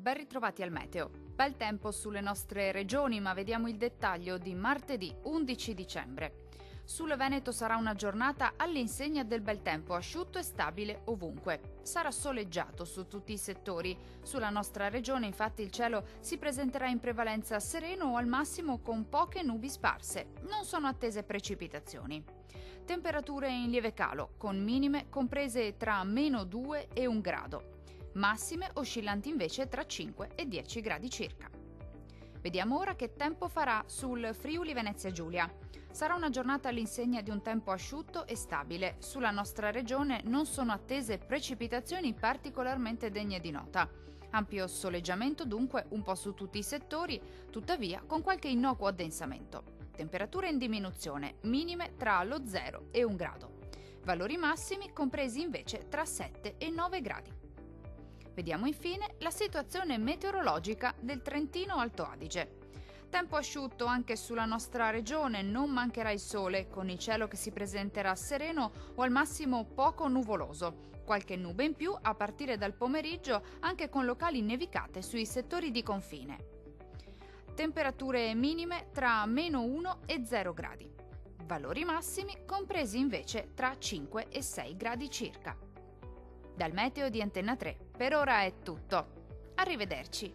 Ben ritrovati al meteo. Bel tempo sulle nostre regioni, ma vediamo il dettaglio di martedì 11 dicembre. Sul Veneto sarà una giornata all'insegna del bel tempo, asciutto e stabile ovunque. Sarà soleggiato su tutti i settori. Sulla nostra regione, infatti, il cielo si presenterà in prevalenza sereno o al massimo con poche nubi sparse. Non sono attese precipitazioni. Temperature in lieve calo, con minime comprese tra -2 e 1 grado. Massime oscillanti invece tra 5 e 10 gradi circa. Vediamo ora che tempo farà sul Friuli Venezia Giulia. Sarà una giornata all'insegna di un tempo asciutto e stabile. Sulla nostra regione non sono attese precipitazioni particolarmente degne di nota. Ampio soleggiamento dunque un po' su tutti i settori, tuttavia con qualche innocuo addensamento. Temperature in diminuzione, minime tra lo 0 e 1 grado. Valori massimi compresi invece tra 7 e 9 gradi. Vediamo infine la situazione meteorologica del Trentino Alto Adige. Tempo asciutto anche sulla nostra regione, non mancherà il sole, con il cielo che si presenterà sereno o al massimo poco nuvoloso. Qualche nube in più a partire dal pomeriggio, anche con locali nevicate sui settori di confine. Temperature minime tra -1 e 0 gradi. Valori massimi compresi invece tra 5 e 6 gradi circa. Dal meteo di Antenna 3 per ora è tutto. Arrivederci.